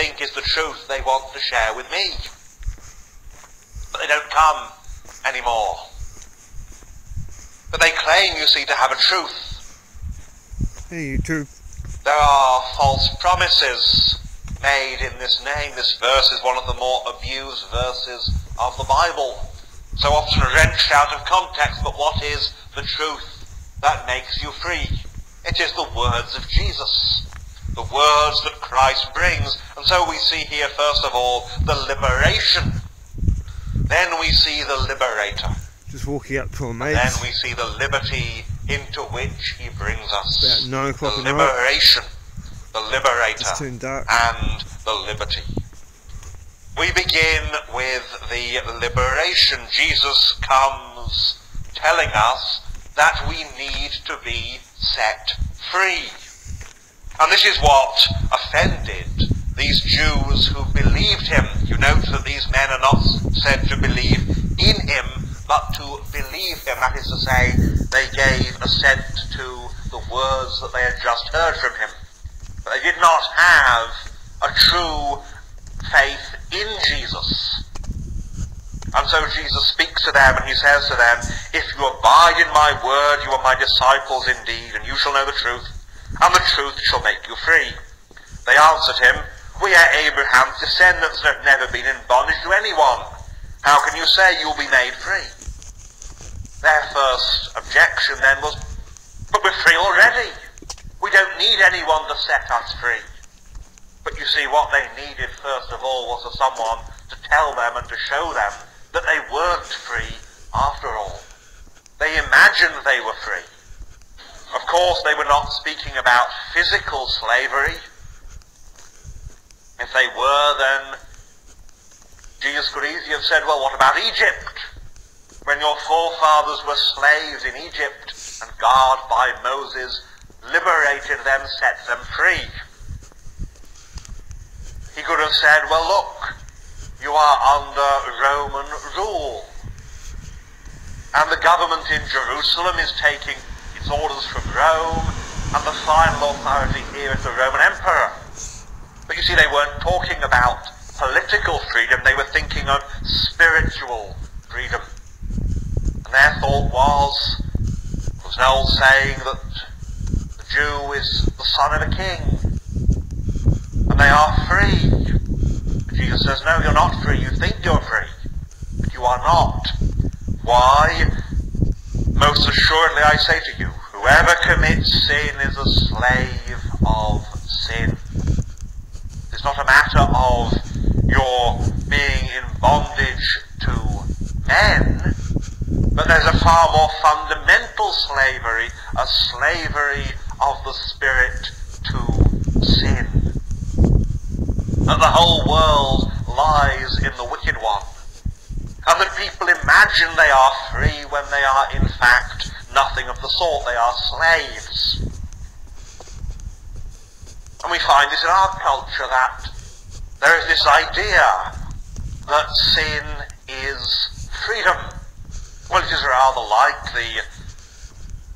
think is the truth they want to share with me. But they don't come anymore. But they claim, you see, to have a truth. Hey, you too. There are false promises made in this name. This verse is one of the more abused verses of the Bible, so often wrenched out of context. But what is the truth that makes you free? It is the words of Jesus, the words that Christ brings. And so we see here, first of all, the liberation. Then we see the liberator. Just walking up to a mate. Then we see the liberty into which he brings us. About 9 o'clock the at night. liberation, the liberator, It's turned dark. and the liberty. We begin with the liberation. Jesus comes telling us that we need to be set free. And this is what offended these Jews who believed him. You note that these men are not said to believe in him, but to believe him. That is to say, they gave assent to the words that they had just heard from him. But they did not have a true faith in Jesus. And so Jesus speaks to them and he says to them, "If you abide in my word, you are my disciples indeed, and you shall know the truth, and the truth shall make you free." They answered him, "We are Abraham's descendants and have never been in bondage to anyone. How can you say you will be made free?" Their first objection then was, "But we're free already. We don't need anyone to set us free." But you see, what they needed first of all was for someone to tell them and to show them that they weren't free after all. They imagined they were free. Of course, they were not speaking about physical slavery. If they were, then Jesus could easily have said, "Well, what about Egypt? When your forefathers were slaves in Egypt, and God, by Moses, liberated them, set them free." He could have said, "Well, look, you are under Roman rule, and the government in Jerusalem is taking its orders from Rome, and the final authority here is the Roman emperor." But you see, they weren't talking about political freedom, they were thinking of spiritual freedom. And their thought was an old saying that the Jew is the son of a king, and they are free. But Jesus says, "No, you're not free. You think you're free, but you are not." Why? "Most assuredly I say to you, whoever commits sin is a slave of sin." It's not a matter of your being in bondage to men, but there's a far more fundamental slavery, a slavery of the spirit to sin. That the whole world lies in the wicked one, and that people imagine they are free when they are in fact nothing of the sort. They are slaves. And we find this in our culture, that there is this idea that sin is freedom. Well, it is rather like the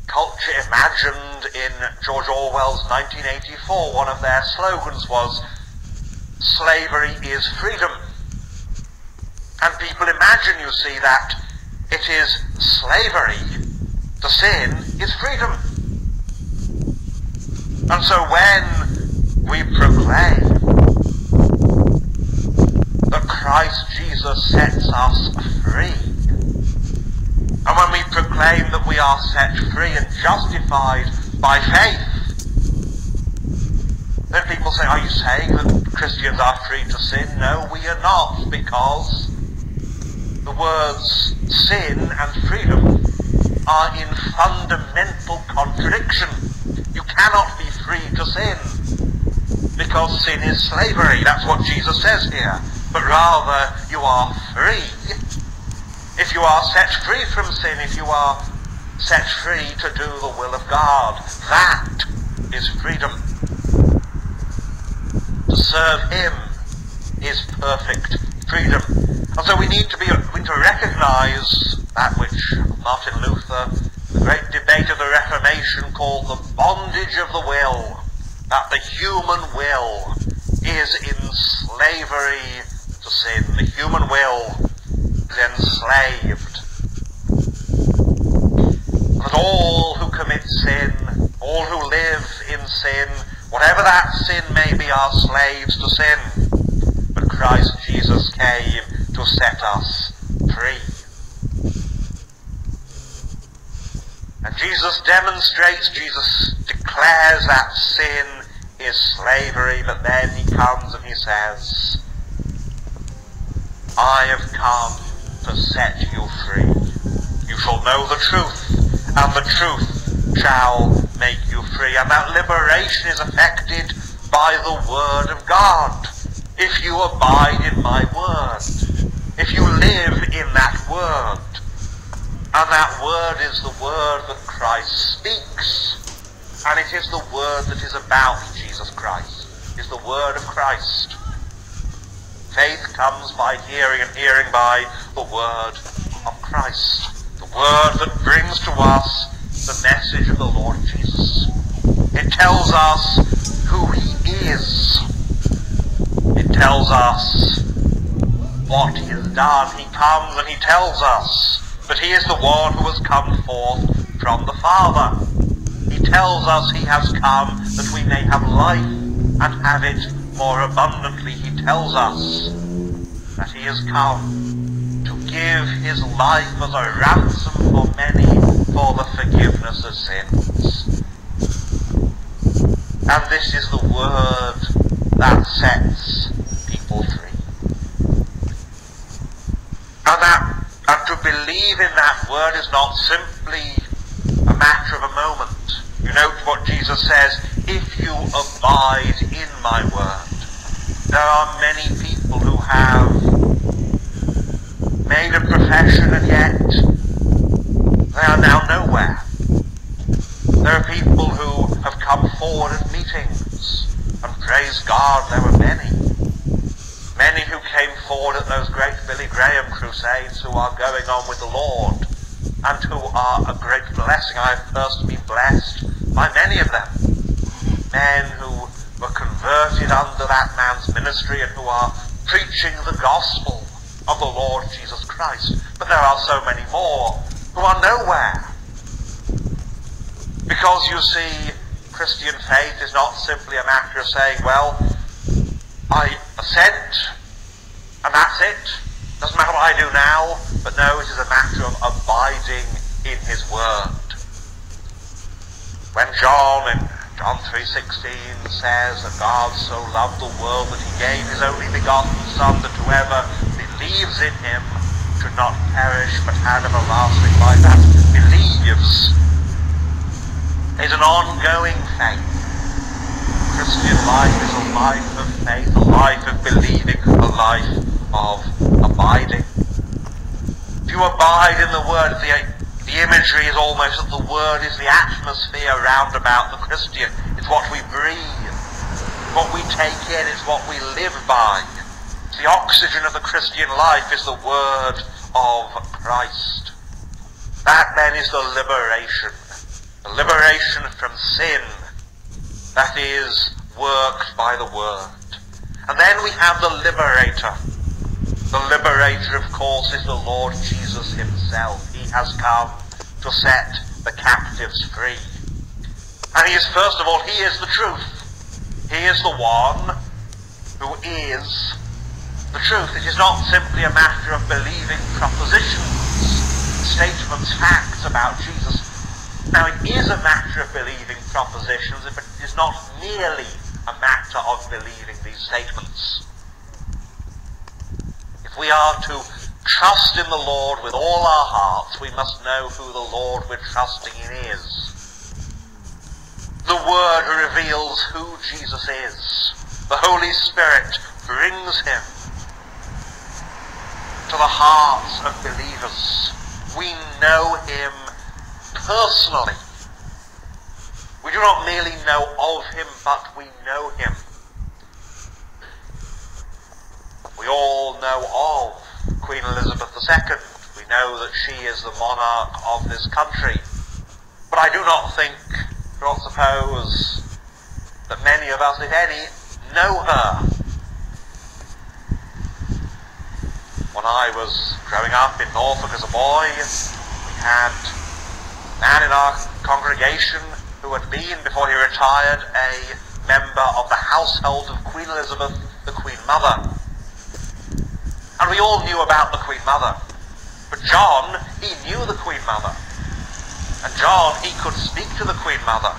culture imagined in George Orwell's 1984. One of their slogans was, "Slavery is freedom." And people imagine, you see, that it is slavery to sin is freedom. And so when we proclaim that Christ Jesus sets us free, and when we proclaim that we are set free and justified by faith, then people say, "Are you saying that Christians are free to sin?" No, we are not, because the words sin and freedom are in fundamental contradiction. You cannot be free to sin, because sin is slavery. That's what Jesus says here. But rather, you are free if you are set free from sin, if you are set free to do the will of God. That is freedom. To serve him is perfect freedom. And so we need to recognize that which Martin Luther, the great debate of the Reformation, called the bondage of the will, that the human will is in slavery to sin. The human will is enslaved. That all who commit sin, all who live in sin, whatever that sin may be, are slaves to sin. But Christ Jesus came to set us free. And Jesus demonstrates, Jesus declares that sin is slavery, but then he comes and he says, I have come to set you free. You shall know the truth, and the truth shall make you free. And that liberation is effected by the Word of God. If you abide in my Word, if you live in that Word, and that Word is the Word that Christ speaks, and it is the Word that is about Jesus Christ, is the Word of Christ. Faith comes by hearing, and hearing by the Word of Christ. The Word that brings to us the message of the Lord Jesus. It tells us who he is. It tells us what he has done. He comes and he tells us that he is the one who has come forth from the Father. He tells us he has come that we may have life and have it more abundantly. He tells us that he has come to give his life as a ransom for many for the forgiveness of sins. And this is the Word that sets people free. And to believe in that Word is not simply a matter of a moment. You note what Jesus says, if you abide in my Word. There are many people who have made a profession and yet they are now nowhere. There are people who have come forward at meetings, and praise God there were many. Many who came forward at those great Billy Graham crusades who are going on with the Lord, and who are a great blessing. I have personally been blessed by many of them. Men who were converted under that man's ministry and who are preaching the gospel of the Lord Jesus Christ. But there are so many more who are nowhere. Because you see, Christian faith is not simply a matter of saying, well, I assent, and that's it. Doesn't matter what I do now. But no, it is a matter of abiding in his Word. When John in John 3:16 says that God so loved the world that he gave his only begotten Son, that whoever believes in him should not perish but have everlasting life. That believes is an ongoing faith. Christian life is a life of faith, a life of believing, a life of abiding. If you abide in the Word, the imagery is almost that the Word is the atmosphere round about the Christian. It's what we breathe, what we take in, it's what we live by. The oxygen of the Christian life is the Word of Christ. That then is the liberation from sin that is worked by the Word. And then we have the liberator. The liberator, of course, is the Lord Jesus himself. He has come to set the captives free. And he is, first of all, he is the truth. He is the one who is the truth. It is not simply a matter of believing propositions, statements, facts about Jesus. Now, it is a matter of believing propositions, but it is not merely a matter of believing these statements. If we are to trust in the Lord with all our hearts, we must know who the Lord we're trusting in is. The Word reveals who Jesus is. The Holy Spirit brings him to the hearts of believers. We know him personally. We do not merely know of him, but we know him. We all know of Queen Elizabeth II. We know that she is the monarch of this country. But I do not think, do not suppose, that many of us, if any, know her When I was growing up in Norfolk as a boy, we had a man in our congregation who had been, before he retired, a member of the household of Queen Elizabeth, the Queen Mother. And we all knew about the Queen Mother. But John, he knew the Queen Mother. And John, he could speak to the Queen Mother.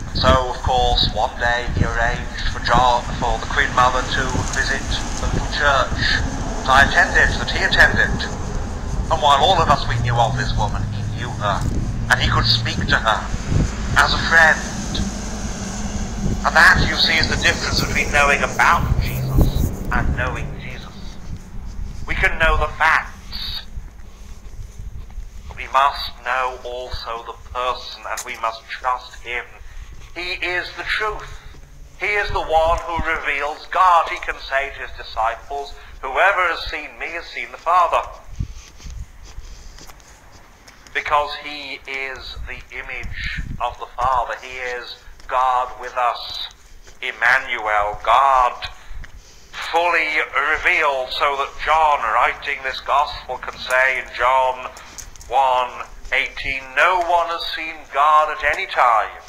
And so, of course, one day he arranged for the Queen Mother to visit the little church that he attended. And while all of us we knew of this woman, he knew her. And he could speak to her as a friend. And that, you see, is the difference between knowing about Jesus and knowing Jesus. We can know the facts, but we must know also the person, and we must trust him. He is the truth. He is the one who reveals God. He can say to his disciples, "Whoever has seen me has seen the Father." Because he is the image of the Father. He is God with us, Emmanuel, God fully revealed, so that John, writing this gospel, can say in John 1:18, "No one has seen God at any time.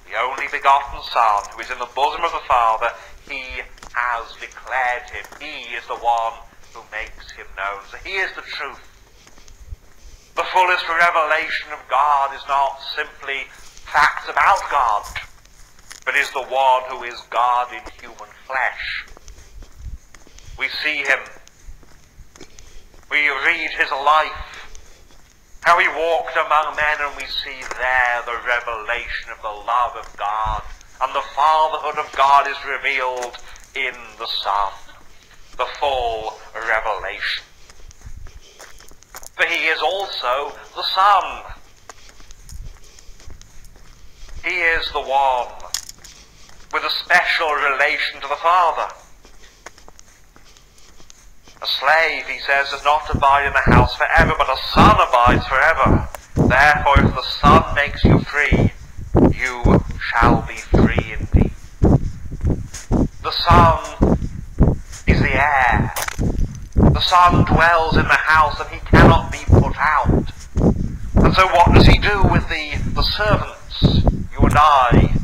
The only begotten Son, who is in the bosom of the Father, he has declared him." He is the one who makes him known. So he is the truth. The fullest revelation of God is not simply facts about God, but is the one who is God in human flesh. We see him. We read his life, how he walked among men, and we see there the revelation of the love of God, and the fatherhood of God is revealed in the Son, the full revelation. For he is also the Son. He is the one with a special relation to the Father. A slave, he says, does not abide in the house forever, but a son abides forever. Therefore, if the Son makes you free, you shall be free indeed. The Son is the heir. The Son dwells in the house, and he cannot be put out. And so what does he do with the servants, you and I,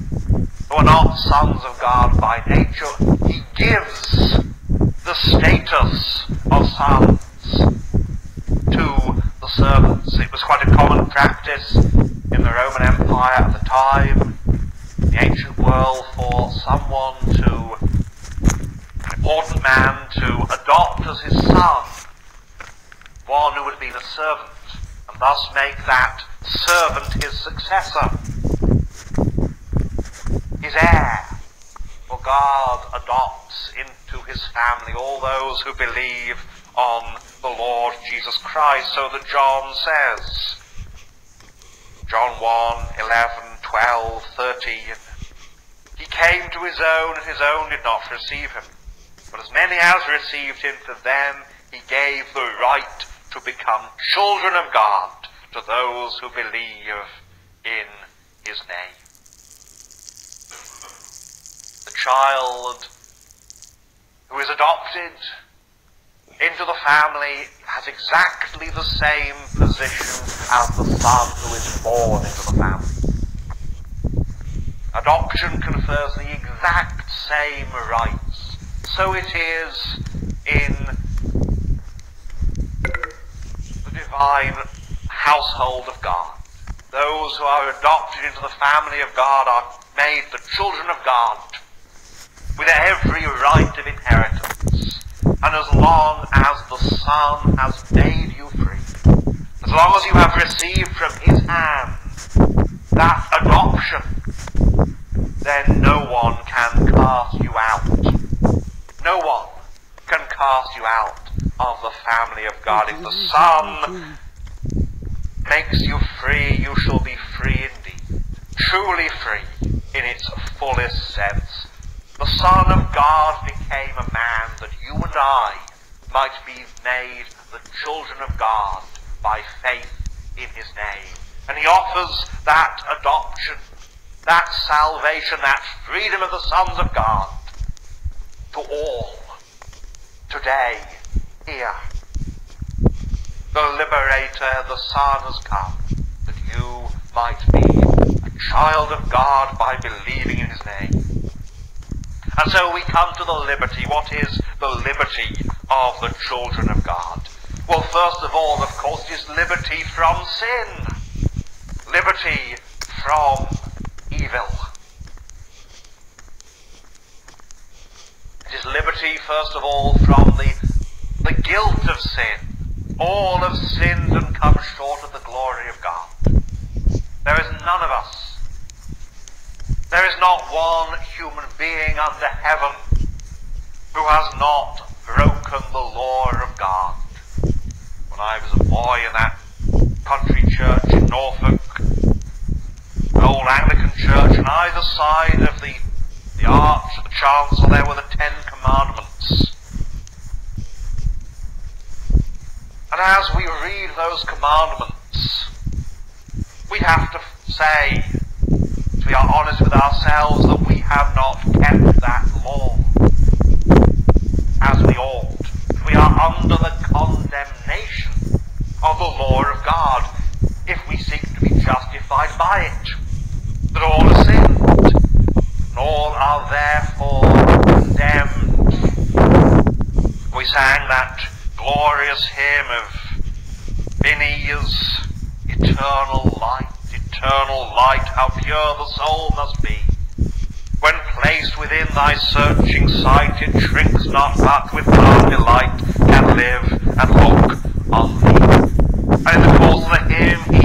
who are not sons of God by nature? He gives the status of sons to the servants. It was quite a common practice in the Roman Empire at the time, in the ancient world, for someone an important man to adopt as his son one who had been a servant, and thus make that servant his successor, his heir. For God adopts into his family all those who believe on the Lord Jesus Christ, so that John says, John 1:11, 12, 13, "He came to his own, and his own did not receive him. But as many as received him, to them he gave the right to become children of God, to those who believe in his name." The child who is adopted into the family has exactly the same position as the son who is born into the family. Adoption confers the exact same rights. So it is in the divine household of God. Those who are adopted into the family of God are made the children of God, with every right of inheritance. And as long as the Son has made you free, as long as you have received from his hand that adoption, then no one can cast you out. No one can cast you out of the family of God. If the Son makes you free, you shall be free indeed. Truly free in its fullest sense. The Son of God became a man that you and I might be made the children of God by faith in his name. And he offers that adoption, that salvation, that freedom of the sons of God to all, to today, here. The Liberator, the Son, has come, that you might be a child of God by believing in his name. And so we come to the liberty. What is the liberty of the children of God? Well, first of all, of course, it is liberty from sin. Liberty from evil. It is liberty, first of all, from the guilt of sin. All have sinned and come short of the glory of God. There is none of us. There is not one human being under heaven who has not broken the law of God. When I was a boy in that country church in Norfolk, an old Anglican church, on either side of the arch of the chancel there were the 10 Commandments. And as we read those commandments, we have to say, if we are honest with ourselves, that we have not kept that law as we ought. We are under the condemnation of the law of God if we seek to be justified by it. That all have sinned, and all are therefore condemned. We sang that glorious hymn of Vinny's eternal light, how pure the soul must be. When placed within thy searching sight, it shrinks not, but with calm delight can live and look on thee. And in the course of the hymn, he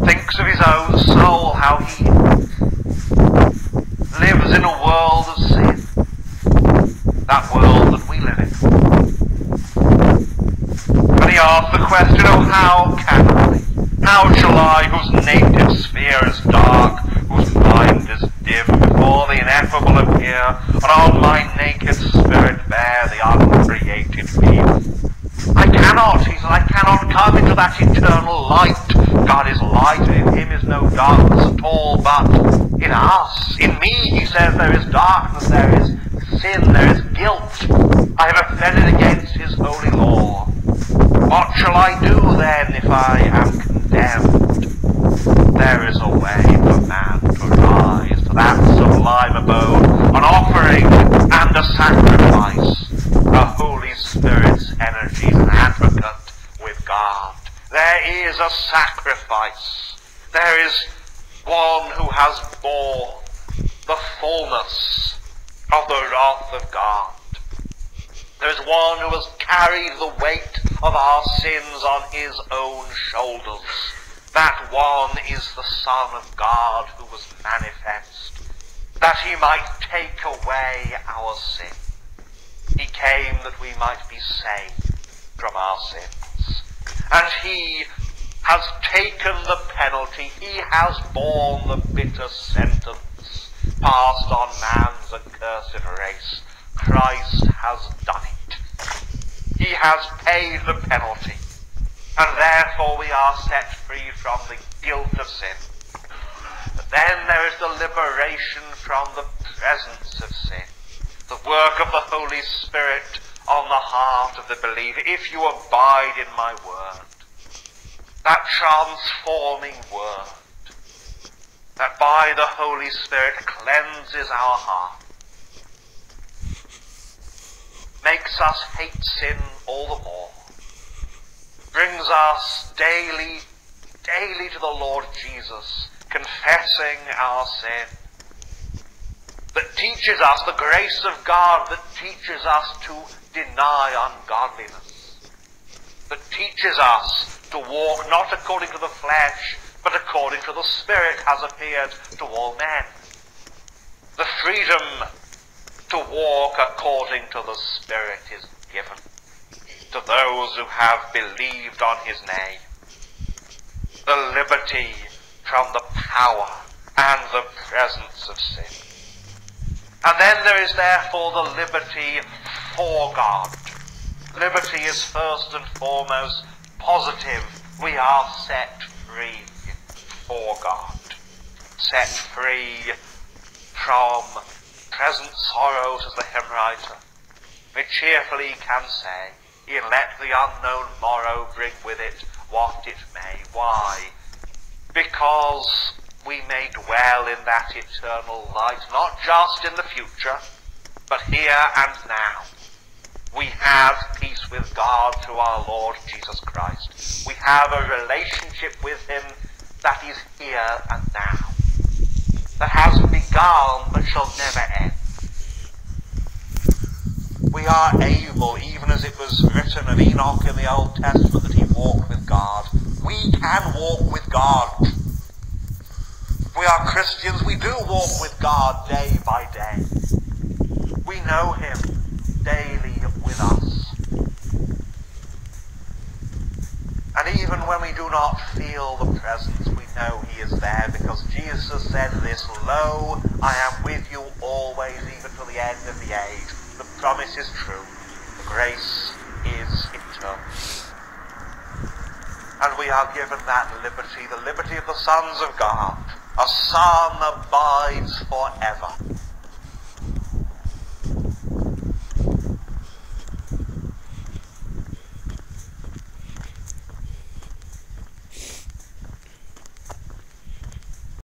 thinks of his own soul, how he lives in a world of sin, that world that we live in. And he asks the question, oh, how can I? How shall I, whose native sphere is dark, whose mind is dim, before the ineffable appear, and on my naked spirit bear the uncreated being? I cannot, he says, I cannot come into that eternal light. God is light, and in him is no darkness at all, but in us, in me, he says, there is darkness, there is sin, there is guilt. I have offended against his holy law. What shall I do then if I am condemned? There is a way for man to rise to that sublime abode, an offering and a sacrifice, the Holy Spirit's energy, an advocate with God. There is a sacrifice. There is one who has borne the fullness of the wrath of God. There is one who has carried the weight of our sins on his own shoulders. That one is the Son of God who was manifest, that he might take away our sin. He came that we might be saved from our sins. And he has taken the penalty. He has borne the bitter sentence passed on man's accursed race. Christ has done it. He has paid the penalty, and therefore we are set free from the guilt of sin. But then there is the liberation from the presence of sin, the work of the Holy Spirit on the heart of the believer. If you abide in my word, that transforming word, that by the Holy Spirit cleanses our heart, makes us hate sin all the more, brings us daily to the Lord Jesus, confessing our sin, that teaches us the grace of God, that teaches us to deny ungodliness, that teaches us to walk not according to the flesh, but according to the Spirit has appeared to all men. The freedom to walk according to the Spirit is given to those who have believed on his name. The liberty from the power and the presence of sin. And then there is therefore the liberty for God. Liberty is first and foremost positive. We are set free for God. Set free from present sorrow, says the hymn writer, we cheerfully can say, e'en let the unknown morrow bring with it what it may. Why? Because we may dwell in that eternal light, not just in the future, but here and now. We have peace with God through our Lord Jesus Christ. We have a relationship with him that is here and now, that has begun but shall never end. We are able, even as it was written of Enoch in the Old Testament, that he walked with God. We can walk with God. If we are Christians, we do walk with God day by day. We know him daily with us. And even when we do not feel the presence, we know he is there, because Jesus said this, "Lo, I am with you always, even to the end of the age." The promise is true. The grace is eternal. And we are given that liberty, the liberty of the sons of God. A son abides forever.